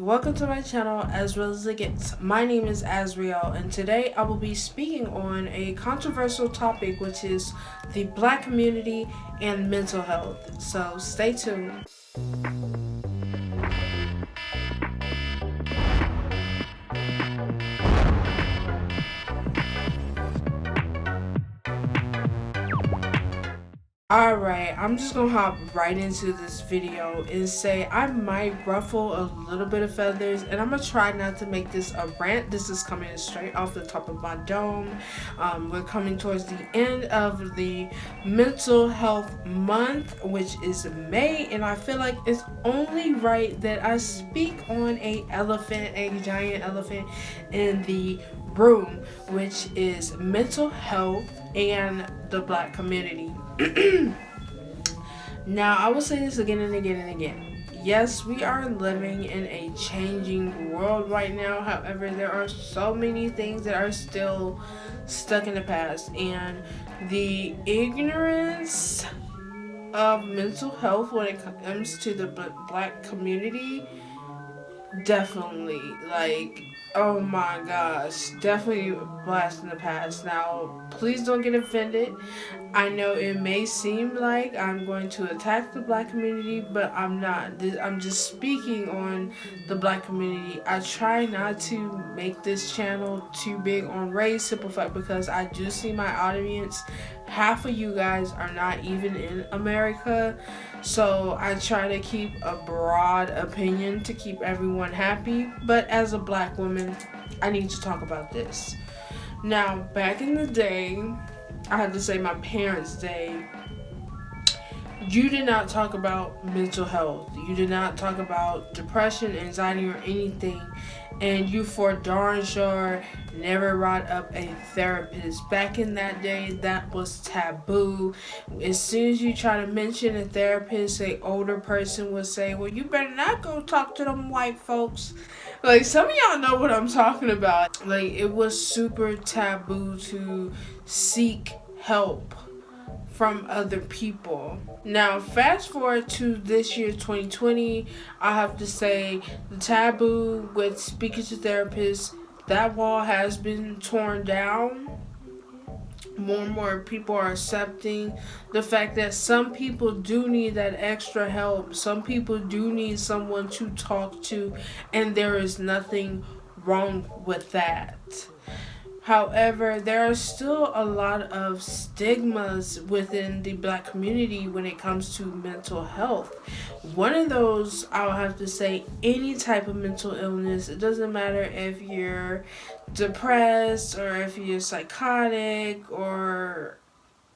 welcome to my channel Asitgets. My name is Azriel, and today I will be speaking on a controversial topic, which is the Black community and mental health. So stay tuned. Alright, I'm just gonna hop right into this video and say I might ruffle a little bit of feathers, and I'm gonna try not to make this a rant. This is coming straight off the top of my dome. We're coming towards the end of the mental health month, which is May, and I feel like it's only right that I speak on a giant elephant in the room, which is mental health and the Black community. Now, I will say this again and again and again. Yes, we are living in a changing world right now. However, there are so many things that are still stuck in the past, and the ignorance of mental health when it comes to the Black community, definitely, oh my gosh, definitely a blast in the past. Now, please don't get offended. I know it may seem like I'm going to attack the Black community, but I'm not. I'm just speaking on the Black community. I try not to make this channel too big on race, simplified, because I do see my audience. Half of you guys are not even in America, so I try to keep a broad opinion to keep everyone happy. But as a Black woman, I need to talk about this. Now, back in the day, I had to say my parents' day, you did not talk about mental health. You did not talk about depression, anxiety, or anything. And you for darn sure never brought up a therapist. Back in that day, that was taboo. As soon as you try to mention a therapist, an older person would say, well, you better not go talk to them white folks. Like, some of y'all know what I'm talking about. Like, it was super taboo to seek help from other people. Now, fast forward to this year, 2020, I have to say the taboo with speaking to therapists, that wall has been torn down. More and more people are accepting the fact that some people do need that extra help. Some people do need someone to talk to, and there is nothing wrong with that. However, there are still a lot of stigmas within the Black community when it comes to mental health. One of those, I'll have to say, any type of mental illness. It doesn't matter if you're depressed or if you're psychotic, or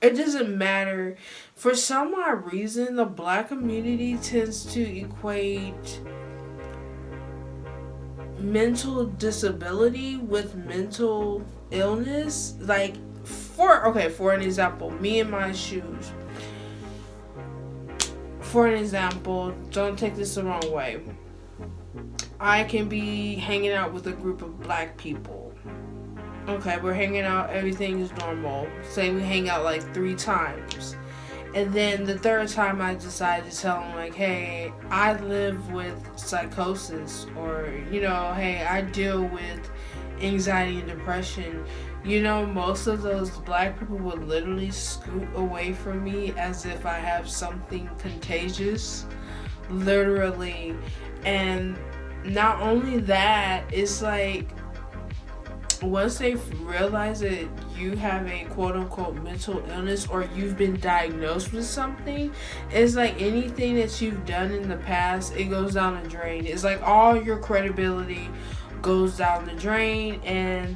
it doesn't matter. For some odd reason, the Black community tends to equate mental disability with mental illness. Like, for an example, me in my shoes. For an example, don't take this the wrong way. I can be hanging out with a group of Black people. Okay, we're hanging out, everything is normal. Say we hang out like 3 times. And then the third time I decided to tell them, like, hey, I live with psychosis, or, hey, I deal with anxiety and depression. Most of those Black people would literally scoot away from me as if I have something contagious. Literally. And not only that, it's like, once they realize that you have a quote-unquote mental illness, or you've been diagnosed with something, it's like anything that you've done in the past, it goes down the drain. It's like all your credibility goes down the drain, and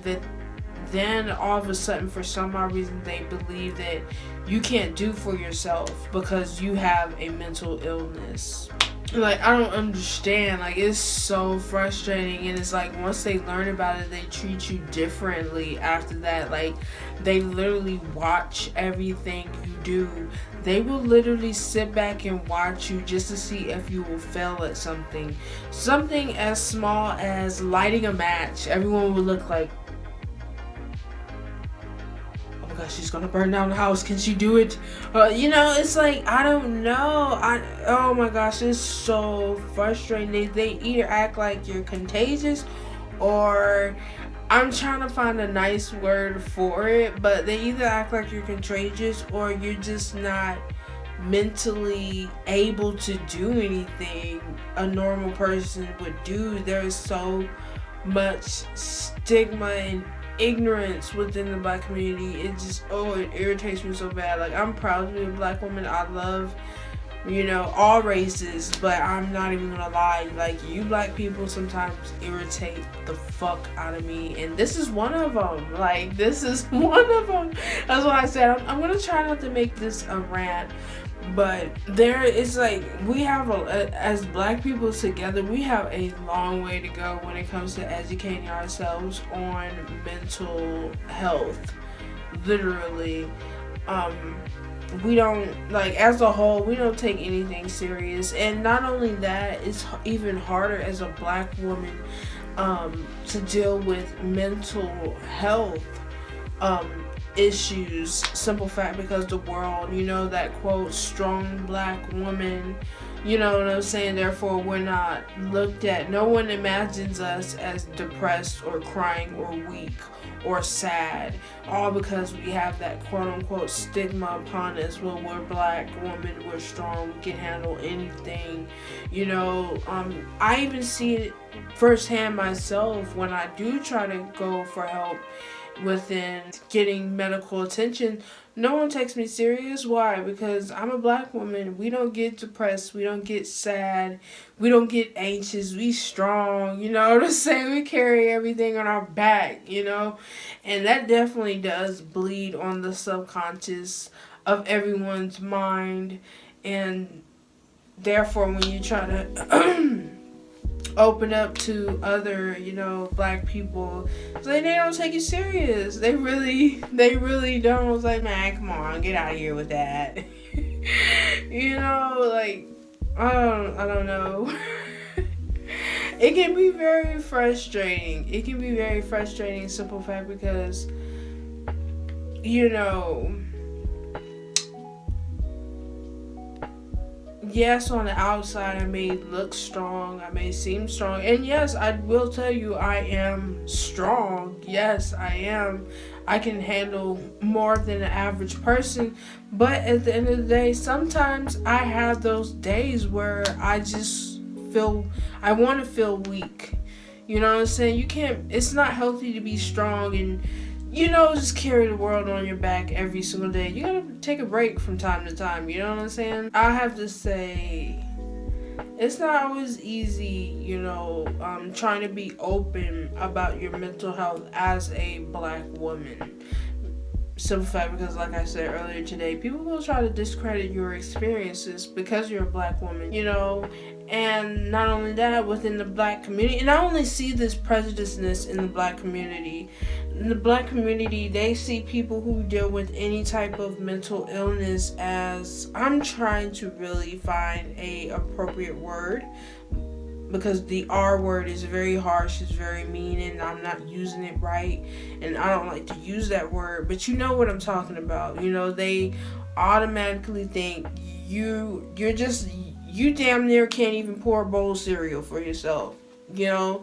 then all of a sudden, for some odd reason, they believe that you can't do for yourself because you have a mental illness. Like, I don't understand. Like, it's so frustrating. And it's like, once they learn about it, they treat you differently after that. Like, they literally watch everything you do. They will literally sit back and watch you just to see if you will fail at something. Something as small as lighting a match. Everyone will look like, god, she's gonna burn down the house. Can she do it? It's like, I don't know. Oh my gosh, it's so frustrating. They either act like you're contagious, or I'm trying to find a nice word for it, but they either act like you're contagious, or you're just not mentally able to do anything a normal person would do. There's so much stigma and ignorance within the black community. It irritates me so bad. Like, I'm proud to be a black woman. I love, all races, but I'm not even gonna lie, like, you black people sometimes irritate the fuck out of me, and this is one of them. Like, this is one of them. That's why I said I'm gonna try not to make this a rant, but it's like, we have as black people together, we have a long way to go when it comes to educating ourselves on mental health. Literally, we don't, like, as a whole, we don't take anything serious. And not only that, it's even harder as a black woman to deal with mental health issues. Simple fact, because the world, that quote, strong black woman, you know what I'm saying? Therefore, we're not looked at. No one imagines us as depressed or crying or weak or sad, all because we have that quote-unquote stigma upon us. Well, we're black women, we're strong, we can handle anything. I even see it firsthand myself when I do try to go for help within getting medical attention. No one takes me serious. Why? Because I'm a black woman. We don't get depressed. We don't get sad. We don't get anxious. We strong. You know what I'm saying? We carry everything on our back, And that definitely does bleed on the subconscious of everyone's mind. And therefore, when you try to open up to other, black people, it's like they don't take you serious. They really don't. It's like, man, come on, get out of here with that. Like, I don't know. It can be very frustrating. Simple fact, because, yes, on the outside I may look strong, I may seem strong, and yes, I will tell you, I am strong. Yes, I am. I can handle more than an average person, but at the end of the day, sometimes I have those days where I just I want to feel weak. You know what I'm saying? It's not healthy to be strong and just carry the world on your back every single day. You gotta take a break from time to time, you know what I'm saying? I have to say, it's not always easy, trying to be open about your mental health as a black woman. Simple fact, because like I said earlier today, people will try to discredit your experiences because you're a black woman, and not only that, within the black community, and I only see this prejudiceness in the black community. In the black community, they see people who deal with any type of mental illness as, I'm trying to really find a appropriate word, because the R word is very harsh, it's very mean, and I'm not using it right, and I don't like to use that word, but you know what I'm talking about. They automatically think you damn near can't even pour a bowl of cereal for yourself, and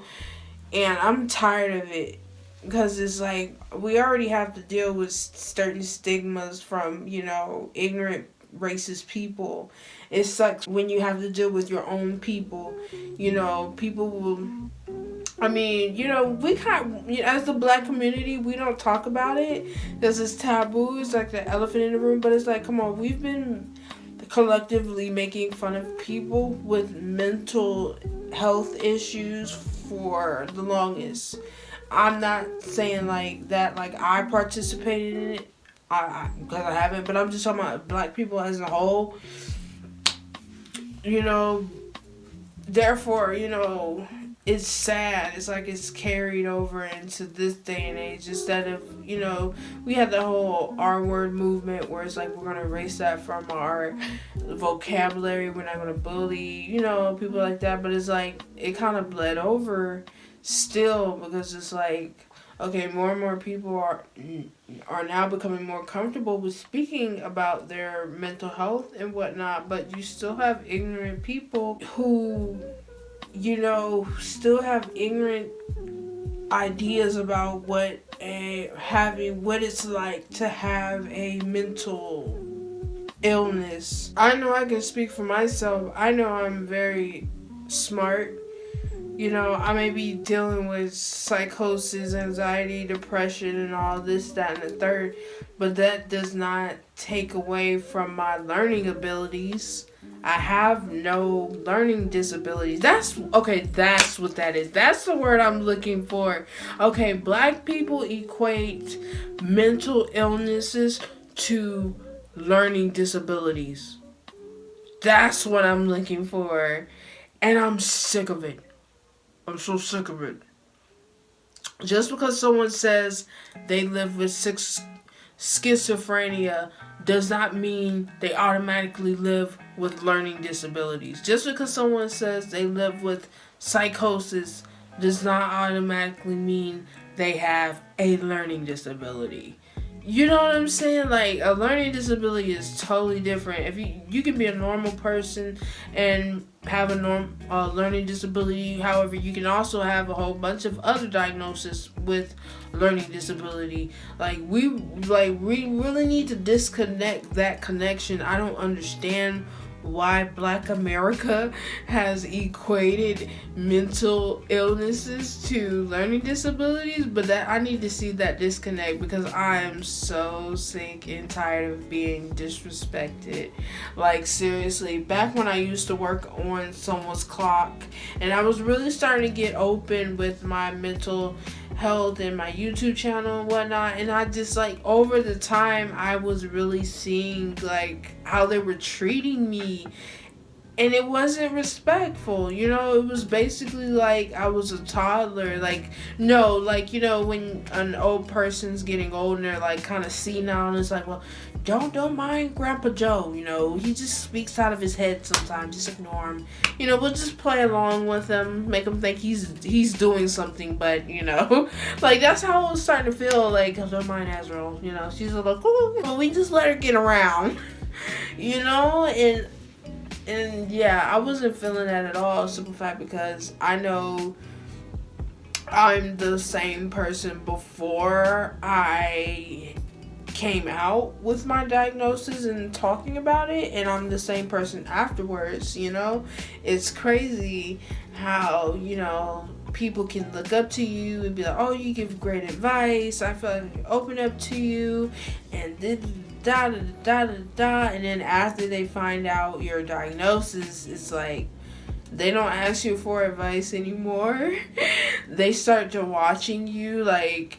I'm tired of it, because it's like, we already have to deal with certain stigmas from, ignorant racist people. It sucks when you have to deal with your own people. People will, we as the black community, we don't talk about it because it's taboo. It's like the elephant in the room, but it's like, come on, we've been collectively making fun of people with mental health issues for the longest. I'm not saying like that, like I participated in it, because I haven't, but I'm just talking about black people as a whole. Therefore, it's sad. It's like it's carried over into this day and age, instead of, we had the whole R word movement where it's like, we're going to erase that from our vocabulary. We're not going to bully, people like that. But it's like, it kind of bled over still, because it's like, Okay, more and more people are now becoming more comfortable with speaking about their mental health and whatnot, but you still have ignorant people who, still have ignorant ideas about what it's like to have a mental illness. I know I can speak for myself. I know I'm very smart. I may be dealing with psychosis, anxiety, depression, and all this, that, and the third, but that does not take away from my learning abilities. I have no learning disabilities. That's what that is. That's the word I'm looking for. Okay, black people equate mental illnesses to learning disabilities. That's what I'm looking for. And I'm sick of it. I'm so sick of it. Just because someone says they live with schizophrenia does not mean they automatically live with learning disabilities. Just because someone says they live with psychosis does not automatically mean they have a learning disability. You know what I'm saying? Like, a learning disability is totally different. If you can be a normal person and have a learning disability. However, you can also have a whole bunch of other diagnoses with learning disability. We really need to disconnect that connection. I don't understand why Black America has equated mental illnesses to learning disabilities, but that I need to see that disconnect, because I am so sick and tired of being disrespected. Like, seriously, back when I used to work on someone's clock and I was really starting to get open with my mental health and my YouTube channel and whatnot, and I just, over the time, I was really seeing how they were treating me, and it wasn't respectful. It was basically like I was a toddler. When an old person's getting old and they're kind of senile, and it's like, well, don't mind Grandpa Joe. He just speaks out of his head sometimes. Just ignore him. We'll just play along with him, make him think he's doing something. But that's how I was starting to feel. Don't mind Azrael. She's like, oh, we just let her get around. And yeah, I wasn't feeling that at all. Simple fact, because I know I'm the same person before I came out with my diagnosis and talking about it, and I'm the same person afterwards. It's crazy how people can look up to you and be like, oh, you give great advice, I feel like I can open up to you, and then da da da da da, and then after they find out your diagnosis, it's like they don't ask you for advice anymore. They start to watching you,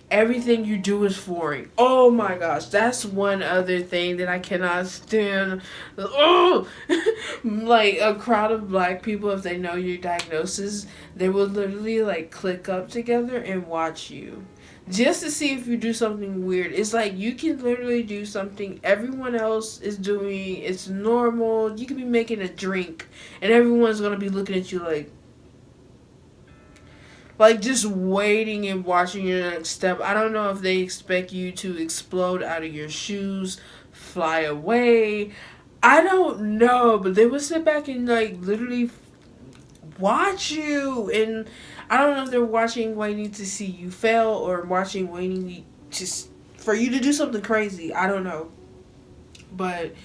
everything you do is foreign. Oh my gosh, that's one other thing that I cannot stand. Oh, a crowd of Black people, if they know your diagnosis, they will literally click up together and watch you, just to see if you do something weird. It's like you can literally do something everyone else is doing. It's normal. You could be making a drink and everyone's going to be looking at you just waiting and watching your next step. I don't know if they expect you to explode out of your shoes, fly away. I don't know, but they would sit back and literally watch you, and I don't know if they're watching waiting to see you fail or watching waiting for you to do something crazy. I don't know, but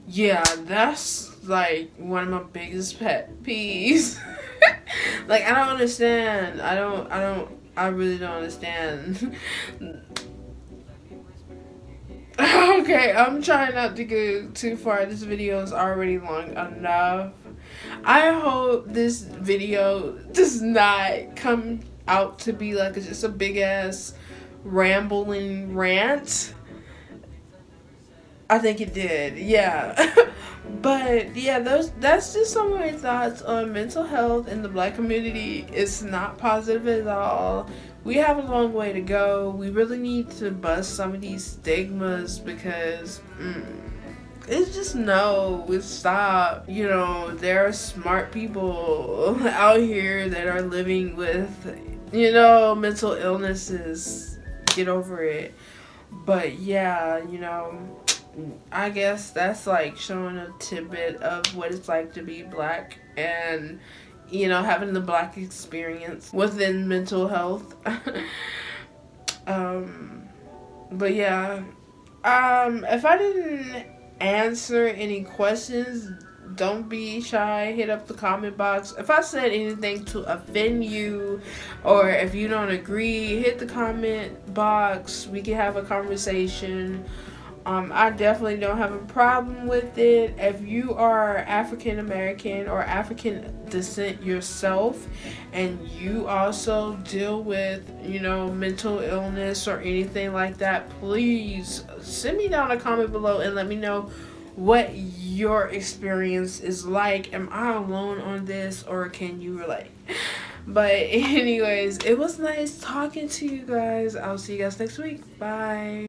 yeah, that's one of my biggest pet peeves. I don't understand. I really don't understand. Okay, I'm trying not to go too far. This video is already long enough. I hope this video does not come out to be just a big ass rambling rant. I think it did, yeah. But yeah, that's just some of my thoughts on mental health in the Black community. It's not positive at all. We have a long way to go. We really need to bust some of these stigmas, because it's just stop. There are smart people out here that are living with mental illnesses. get over it. But yeah, I guess that's like showing a tidbit of what it's like to be black and having the black experience within mental health. um but yeah, if I didn't answer any questions, don't be shy. Hit up the comment box. If I said anything to offend you, or if you don't agree, hit the comment box. We can have a conversation. I definitely don't have a problem with it. If you are African American or African descent yourself, and you also deal with, mental illness or anything like that, please send me down a comment below and let me know what your experience is like. Am I alone on this, or can you relate? But anyways, it was nice talking to you guys. I'll see you guys next week. Bye.